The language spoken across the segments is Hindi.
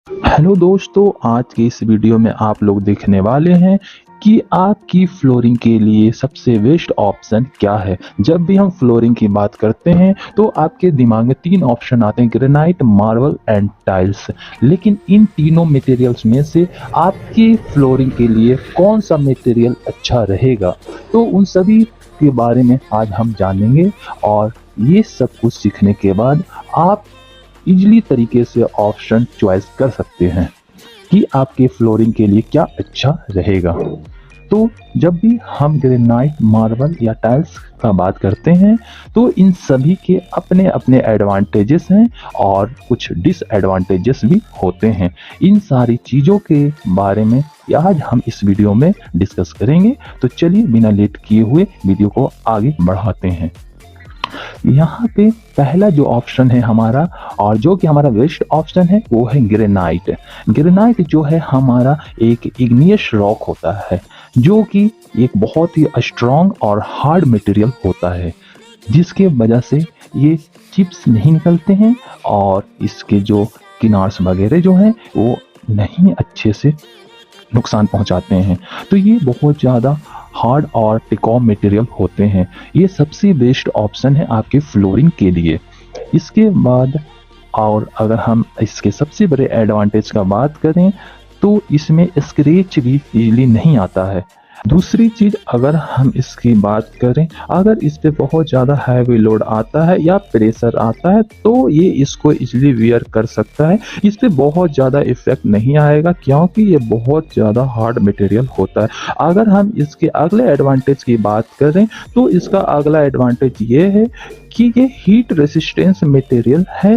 हेलो दोस्तों, आज के इस वीडियो में आप लोग देखने वाले हैं कि आपकी फ्लोरिंग के लिए सबसे बेस्ट ऑप्शन क्या है। जब भी हम फ्लोरिंग की बात करते हैं तो आपके दिमाग में तीन ऑप्शन आते हैं, ग्रेनाइट, मार्बल एंड टाइल्स। लेकिन इन तीनों मटेरियल्स में से आपकी फ्लोरिंग के लिए कौन सा मटेरियल अच्छा रहेगा, तो उन सभी के बारे में आज हम जानेंगे। और ये सब कुछ सीखने के बाद आप इजीली तरीके से ऑप्शन चॉइस कर सकते हैं कि आपके फ्लोरिंग के लिए क्या अच्छा रहेगा। तो जब भी हम ग्रेनाइट, मार्बल या टाइल्स का बात करते हैं तो इन सभी के अपने अपने एडवांटेजेस हैं और कुछ डिसएडवांटेजेस भी होते हैं। इन सारी चीज़ों के बारे में आज हम इस वीडियो में डिस्कस करेंगे। तो चलिए बिना लेट किए हुए वीडियो को आगे बढ़ाते हैं। यहाँ पे पहला जो ऑप्शन है हमारा, और जो कि हमारा बेस्ट ऑप्शन है, वो है ग्रेनाइट। ग्रेनाइट जो है हमारा एक इग्नियस रॉक होता है, जो कि एक बहुत ही स्ट्रॉन्ग और हार्ड मटेरियल होता है, जिसके वजह से ये चिप्स नहीं निकलते हैं और इसके जो किनार्स वगैरह जो हैं वो नहीं अच्छे से नुकसान पहुंचाते हैं। तो ये बहुत ज़्यादा हार्ड और टिकाऊ मटेरियल होते हैं। ये सबसे बेस्ट ऑप्शन है आपके फ्लोरिंग के लिए। इसके बाद और अगर हम इसके सबसे बड़े एडवांटेज का बात करें तो इसमें स्क्रैच भी इजीली नहीं आता है। दूसरी चीज़, अगर हम इसकी बात करें, अगर इस पे बहुत ज़्यादा हैवी लोड आता है या प्रेशर आता है तो ये इसको इजीली वियर कर सकता है। इस पे बहुत ज़्यादा इफेक्ट नहीं आएगा क्योंकि ये बहुत ज़्यादा हार्ड मटेरियल होता है। अगर हम इसके अगले एडवांटेज की बात करें तो इसका अगला एडवांटेज ये है कि ये हीट रेसिस्टेंस मटेरियल है,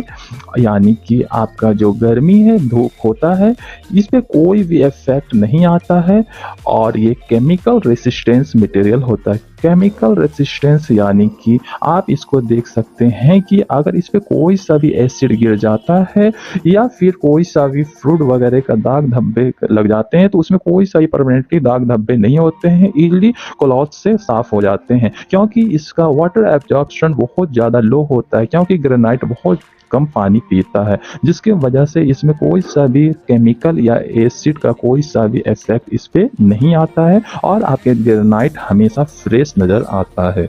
यानी कि आपका जो गर्मी है, धूप होता है, इस पे कोई भी इफेक्ट नहीं आता है। और ये केमिकल रेसिस्टेंस मटेरियल होता है। केमिकल रेसिस्टेंस यानी कि आप इसको देख सकते हैं कि अगर इस पे कोई सा भी एसिड गिर जाता है या फिर कोई सा भी फ्रूट वगैरह का दाग धब्बे लग जाते हैं तो उसमें कोई सा भी परमानेंटली दाग धब्बे नहीं होते हैं, इजीली क्लॉथ से साफ हो जाते हैं, क्योंकि इसका वाटर एब्जॉर्प्शन बहुत ज़्यादा लो होता है, क्योंकि ग्रेनाइट बहुत कम पानी पीता है, जिसकी वजह से इसमें कोई सा भी केमिकल या एसिड का कोई सा भी इफेक्ट इस पे नहीं आता है और आपके ग्रेनाइट हमेशा फ्रेश नज़र आता है।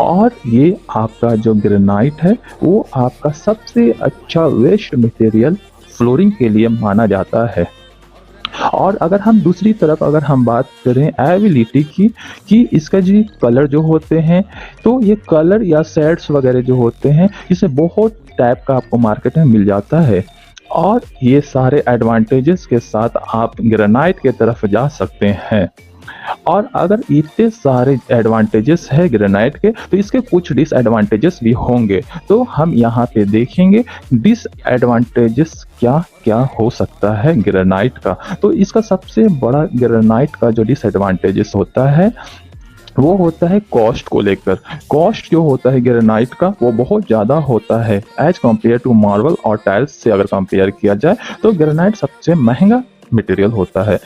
और ये आपका जो ग्रेनाइट है वो आपका सबसे अच्छा वेस्ट मटेरियल फ्लोरिंग के लिए माना जाता है। और अगर हम दूसरी तरफ अगर हम बात करें एबिलिटी की, कि इसका जी कलर जो होते हैं, तो ये कलर या शेड्स वगैरह जो होते हैं इसे बहुत टाइप का आपको मार्केट में मिल जाता है। और ये सारे एडवांटेजेस के साथ आप ग्रेनाइट के तरफ जा सकते हैं। और अगर इतने सारे एडवांटेजेस है ग्रेनाइट के तो इसके कुछ डिसएडवांटेजेस भी होंगे। तो हम यहाँ पे देखेंगे डिसएडवांटेजेस क्या क्या हो सकता है ग्रेनाइट का। तो इसका सबसे बड़ा ग्रेनाइट का जो डिसएडवांटेजेस होता है वो होता है कॉस्ट को लेकर। कॉस्ट जो होता है ग्रेनाइट का वो बहुत ज़्यादा होता है एज कम्पेयर टू मार्बल और टाइल्स से। अगर कंपेयर किया जाए तो ग्रेनाइट सबसे महंगा मटेरियल होता है।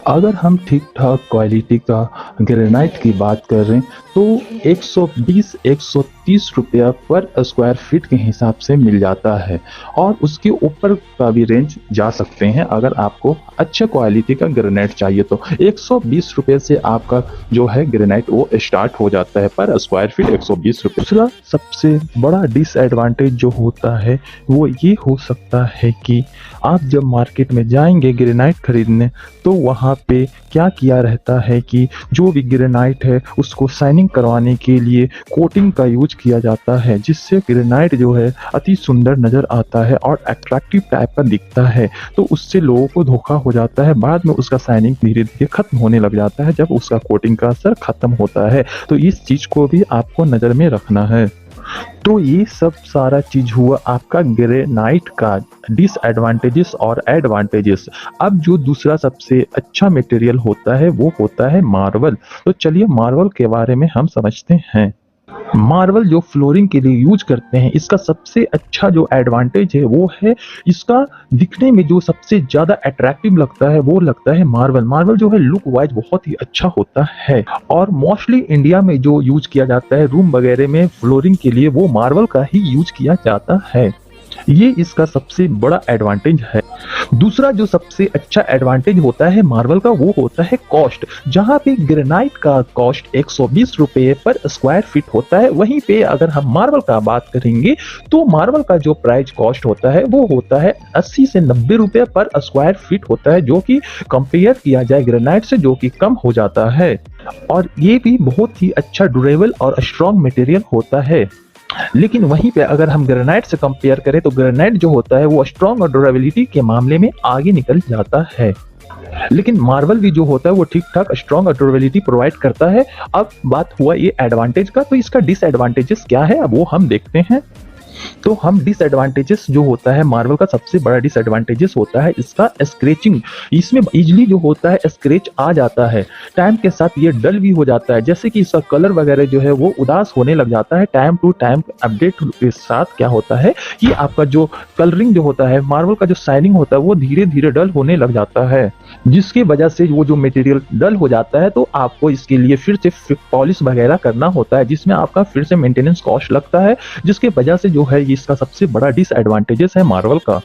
अगर हम ठीक ठाक क्वालिटी का ग्रेनाइट की बात करें तो 120-130 रुपया पर स्क्वायर फीट के हिसाब से मिल जाता है, और उसके ऊपर का भी रेंज जा सकते हैं। अगर आपको अच्छे क्वालिटी का ग्रेनाइट चाहिए तो 120 रुपये से आपका जो है ग्रेनाइट वो स्टार्ट हो जाता है पर स्क्वायर फीट 120 रुपये। दूसरा सबसे बड़ा डिसएडवांटेज जो होता है वो ये हो सकता है कि आप जब मार्केट में जाएंगे ग्रेनाइट खरीदने तो वहाँ पे क्या किया रहता है कि जो भी ग्रेनाइट है उसको शाइनिंग करवाने के लिए कोटिंग का यूज किया जाता है, जिससे ग्रेनाइट जो है अति सुंदर नज़र आता है और अट्रैक्टिव टाइप का दिखता है। तो उससे लोगों को धोखा हो जाता है, बाद में उसका शाइनिंग धीरे धीरे खत्म होने लग जाता है जब उसका कोटिंग का असर खत्म होता है। तो इस चीज़ को भी आपको नज़र में रखना है। तो ये सब सारा चीज हुआ आपका ग्रेनाइट का डिसएडवांटेजेस और एडवांटेजेस। अब जो दूसरा सबसे अच्छा मटेरियल होता है वो होता है मार्बल। तो चलिए मार्बल के बारे में हम समझते हैं। मार्बल जो फ्लोरिंग के लिए यूज करते हैं, इसका सबसे अच्छा जो एडवांटेज है वो है इसका दिखने में जो सबसे ज्यादा अट्रैक्टिव लगता है वो लगता है मार्बल। मार्बल जो है लुक वाइज बहुत ही अच्छा होता है, और मोस्टली इंडिया में जो यूज किया जाता है रूम वगैरह में फ्लोरिंग के लिए वो मार्बल का ही यूज किया जाता है। ये इसका सबसे बड़ा एडवांटेज है। दूसरा जो सबसे अच्छा एडवांटेज होता है मार्बल का वो होता है कॉस्ट। जहां पे ग्रेनाइट का कॉस्ट 120 रुपए पर स्क्वायर फीट होता है, वहीं पे अगर हम मार्बल का बात करेंगे तो मार्बल का जो प्राइस कॉस्ट होता है वो होता है 80 से 90 रुपए पर स्क्वायर फीट होता है, जो कि कंपेयर किया जाए ग्रेनाइट से जो कि कम हो जाता है। और ये भी बहुत ही अच्छा ड्यूरेबल और स्ट्रॉन्ग मटेरियल होता है। लेकिन वहीं पे अगर हम ग्रेनाइट से कंपेयर करें तो ग्रेनाइट जो होता है वो स्ट्रॉन्ग और ड्यूरेबिलिटी के मामले में आगे निकल जाता है, लेकिन मार्बल भी जो होता है वो ठीक ठाक स्ट्रॉन्ग और ड्यूरेबिलिटी प्रोवाइड करता है। अब बात हुआ ये एडवांटेज का, तो इसका डिसएडवांटेजेस क्या है अब वो हम देखते हैं। तो हम डिसएडवांटेजेस जो होता है मार्बल का सबसे बड़ा डिसएडवांटेजेस होता है इसका स्क्रैचिंग। इसमें इजीली जो होता है स्क्रैच आ जाता है, टाइम के साथ ये डल भी हो जाता है, जैसे कि इसका कलर वगैरह जो है वो उदास होने लग जाता है। टाइम टू टाइम अपडेट के साथ क्या होता है कि आपका जो कलरिंग जो होता है मार्बल का जो शाइनिंग होता है वो धीरे धीरे डल होने लग जाता है, जिसकी वजह से वो जो मटेरियल डल हो जाता है तो आपको इसके लिए फिर से पॉलिश वगैरह करना होता है, जिसमें आपका फिर से मेंटेनेंस कॉस्ट लगता है, जिसके वजह से जो है ये इसका सबसे बड़ा डिसएडवांटेजेस है मार्बल का।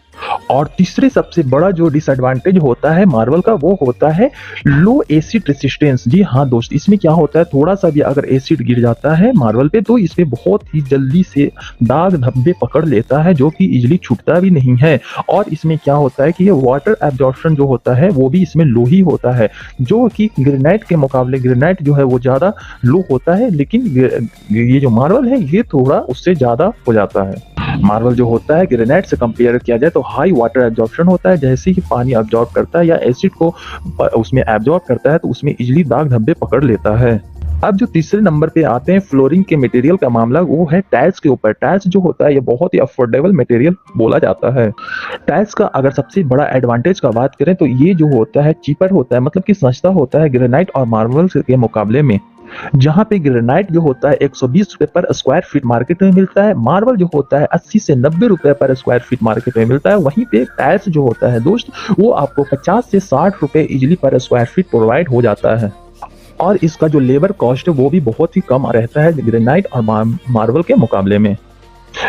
और तीसरे सबसे बड़ा जो डिसएडवांटेज होता है मार्बल का वो होता है लो एसिड रेसिस्टेंस। जी हाँ दोस्त, इसमें क्या होता है थोड़ा सा भी अगर एसिड गिर जाता है मार्बल पे तो इसमें बहुत ही जल्दी से दाग धब्बे पकड़ लेता है, जो कि इजीली छूटता भी नहीं है। और इसमें क्या होता है कि ये वाटर एब्जॉर्प्शन जो होता है वो भी इसमें लो ही होता है, जो कि ग्रेनाइट के मुकाबले ग्रेनाइट जो है वो ज्यादा लो होता है, लेकिन ये जो मार्बल है ये थोड़ा उससे ज्यादा हो जाता है। मार्बल जो होता है ग्रेनाइट से कंपेयर किया जाए तो हाई वाटर एब्जॉर्प्शन होता है, जैसे ही पानी एब्जॉर्ब करता है या एसिड को उसमें एब्जॉर्ब करता है तो उसमें इजीली दाग धब्बे पकड़ लेता है। अब जो तीसरे नंबर पे आते हैं फ्लोरिंग के मटेरियल का मामला, वो है टाइल्स के ऊपर। टाइल्स जो होता है ये बहुत ही अफोर्डेबल मटेरियल बोला जाता है। टाइल्स का अगर सबसे बड़ा एडवांटेज का बात करें तो ये जो होता है चीपर होता है, मतलब कि सस्ता होता है ग्रेनाइट और मार्बल के मुकाबले में। जहां पे ग्रेनाइट जो होता है 120 रुपए पर स्क्वायर फीट मार्केट में मिलता है, मार्बल जो होता है 80 से 90 रुपए पर स्क्वायर फीट मार्केट में मिलता है। वहीं पे टाइल्स जो होता है दोस्त वो आपको 50 से 60 रुपए इजीली पर स्क्वायर फीट प्रोवाइड हो जाता है। और इसका जो लेबर कॉस्ट है वो भी बहुत ही कम रहता है ग्रेनाइट और मार्बल के मुकाबले में।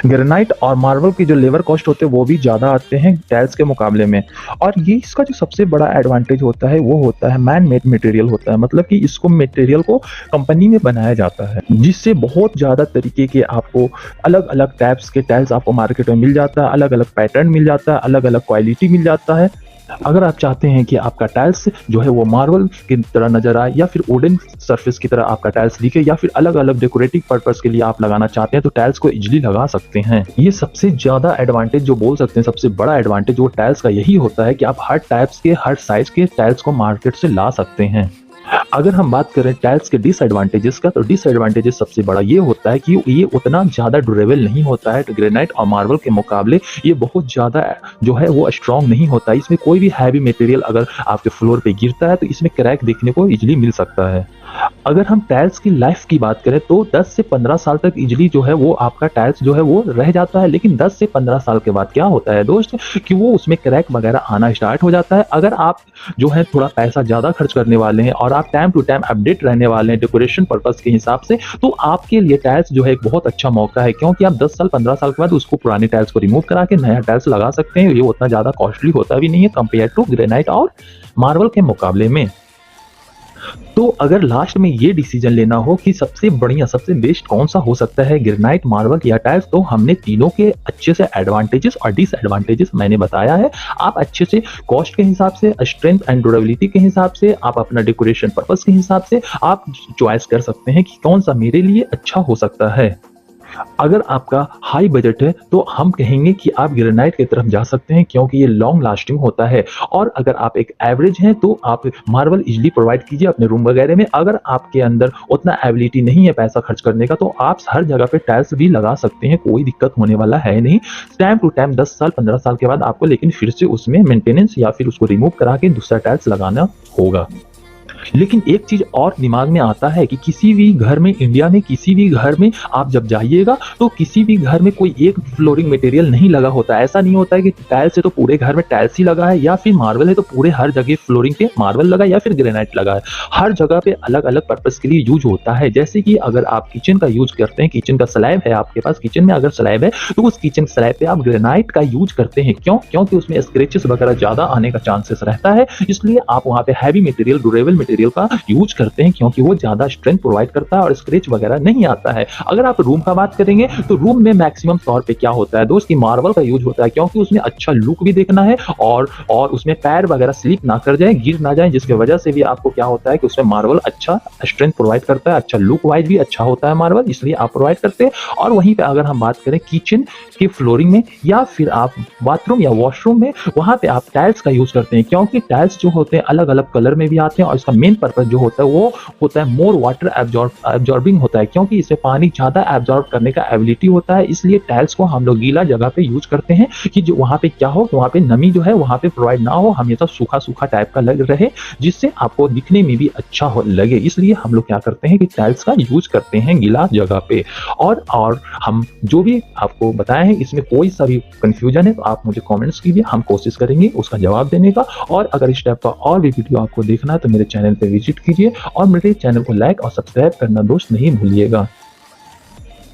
ग्रेनाइट और मार्बल की जो लेबर कॉस्ट होते हैं वो भी ज्यादा आते हैं टाइल्स के मुकाबले में। और ये इसका जो सबसे बड़ा एडवांटेज होता है वो होता है मैन मेड मटेरियल होता है, मतलब कि इसको मटेरियल को कंपनी में बनाया जाता है, जिससे बहुत ज्यादा तरीके के आपको अलग अलग टाइप्स के टाइल्स आपको मार्केट में मिल जाता है, अलग अलग पैटर्न मिल जाता है, अलग अलग क्वालिटी मिल जाता है। अगर आप चाहते हैं कि आपका टाइल्स जो है वो मार्बल की तरह नजर आए या फिर वुडन सरफेस की तरह आपका टाइल्स दिखे, या फिर अलग अलग डेकोरेटिव पर्पस के लिए आप लगाना चाहते हैं तो टाइल्स को इजीली लगा सकते हैं। ये सबसे ज्यादा एडवांटेज जो बोल सकते हैं, सबसे बड़ा एडवांटेज वो टाइल्स का यही होता है कि आप हर टाइप्स के हर साइज के टाइल्स को मार्केट से ला सकते हैं। अगर हम बात करें टाइल्स के डिसएडवांटेजेस का, तो डिसएडवांटेजेस सबसे बड़ा ये होता है कि ये उतना ज्यादा ड्यूरेबल नहीं होता है ग्रेनाइट और मार्बल के मुकाबले। ये बहुत ज्यादा जो है वो स्ट्रॉन्ग नहीं होता है। इसमें कोई भी हैवी मटेरियल अगर आपके फ्लोर पे गिरता है तो इसमें क्रैक देखने को इजीली मिल सकता है। अगर हम टाइल्स की लाइफ की बात करें तो 10 से 15 साल तक इजीली जो है वो आपका टाइल्स जो है वो रह जाता है, लेकिन 10 से 15 साल के बाद क्या होता है दोस्त कि वो उसमें क्रैक वगैरह आना स्टार्ट हो जाता है। अगर आप जो है थोड़ा पैसा ज्यादा खर्च करने वाले हैं और आप टाइम टू टाइम अपडेट रहने वाले हैं डेकोरेशन पर्पस के हिसाब से, तो आपके लिए टाइल्स जो है एक बहुत अच्छा मौका है, क्योंकि आप 10 साल 15 साल के बाद उसको पुराने टाइल्स को रिमूव करा के नया टाइल्स लगा सकते हैं। ये उतना ज्यादा कॉस्टली होता भी नहीं है कंपेयर टू ग्रेनाइट और मार्बल के मुकाबले में। तो अगर लास्ट में ये डिसीजन लेना हो कि सबसे बढ़िया सबसे बेस्ट कौन सा हो सकता है ग्रेनाइट, मार्बल या टाइल्स, तो हमने तीनों के अच्छे से एडवांटेजेस और डिसएडवांटेजेस मैंने बताया है। आप अच्छे से कॉस्ट के हिसाब से, स्ट्रेंथ एंड ड्यूरेबिलिटी के हिसाब से, आप अपना डेकोरेशन पर्पस के हिसाब से आप चॉइस कर सकते हैं कि कौन सा मेरे लिए अच्छा हो सकता है। अगर आपका हाई बजट है तो हम कहेंगे कि आप ग्रेनाइट की तरफ जा सकते हैं, क्योंकि ये लॉन्ग लास्टिंग होता है। और अगर आप एक एवरेज हैं तो आप मार्बल इजीली प्रोवाइड कीजिए अपने रूम वगैरह में। अगर आपके अंदर उतना एबिलिटी नहीं है पैसा खर्च करने का तो आप हर जगह पे टाइल्स भी लगा सकते हैं, कोई दिक्कत होने वाला है नहीं। टाइम टू टाइम 10 साल 15 साल के बाद आपको लेकिन फिर से उसमें मेंटेनेंस या फिर उसको रिमूव करा के दूसरा टाइल्स लगाना होगा। लेकिन एक चीज और दिमाग में आता है कि किसी भी घर में, इंडिया में किसी भी घर में आप जब जाइएगा तो किसी भी घर में कोई एक फ्लोरिंग मटेरियल नहीं लगा होता है। ऐसा नहीं होता है कि टाइल्स है तो पूरे घर में टाइल्स ही लगा है, या फिर मार्बल है तो पूरे हर जगह फ्लोरिंग पे मार्बल लगा या फिर ग्रेनाइट लगा है। हर जगह पे अलग अलग पर्पस के लिए यूज होता है। जैसे कि अगर आप किचन का यूज करते हैं, किचन का स्लैब है आपके पास, किचन में अगर स्लैब है तो उस किचन स्लैब पे आप ग्रेनाइट का यूज करते हैं। क्यों? क्योंकि उसमें स्क्रैचेस वगैरह ज्यादा आने का चांसेस रहता है, इसलिए आप वहां पे हैवी मटेरियल, ड्यूरेबल मटेरियल का यूज करते हैं, क्योंकि वो ज्यादा स्ट्रेंथ प्रोवाइड करता है और स्क्रैच वगैरह नहीं आता है। अगर आप रूम का बात करेंगे तो रूम में मैक्सिमम तौर पे क्या होता है दोस्त, की मार्बल का यूज होता है, क्योंकि उसमें अच्छा लुक भी देखना है और उसमें पैर वगैरह स्लिप ना कर जाए, गिर ना जाए, जिसकी वजह से भी आपको क्या होता है कि उसमें मार्बल अच्छा स्ट्रेंथ प्रोवाइड करता है, अच्छा लुक वाइज भी अच्छा होता है मार्बल, इसलिए आप प्रोवाइड करते हैं। और वहीं पे अगर हम बात करें किचन की फ्लोरिंग में या फिर आप बाथरूम या वॉशरूम में, वहां पे आप टाइल्स का यूज करते हैं, क्योंकि टाइल्स जो होते हैं अलग अलग कलर में भी आते हैं और इसका मेन पर्पस जो होता है वो होता है मोर वाटर एब्जॉर्बिंग होता है, क्योंकि इसमें पानी ज्यादा एब्जॉर्ब करने का एबिलिटी होता है। इसलिए टाइल्स को हम लोग गीला जगह पे यूज करते हैं कि जो वहां पे क्या हो कि वहां पे नमी जो है वहां पे प्रोवाइड ना हो, हमेशा सूखा सूखा टाइप का लग रहे, जिससे आपको दिखने में भी अच्छा हो लगे। इसलिए हम लोग क्या करते हैं कि टाइल्स का यूज करते हैं गीला जगह पे। और हम जो भी आपको बताए हैं इसमें कोई सा भी कंफ्यूजन है तो आप मुझे कमेंट्स कीजिए, हम कोशिश करेंगे उसका जवाब देने का। और अगर इस टाइप का और भी वीडियो आपको देखना है तो मेरे चैनल पे विजिट कीजिए और मेरे चैनल को लाइक और सब्सक्राइब करना दोस्त नहीं भूलिएगा।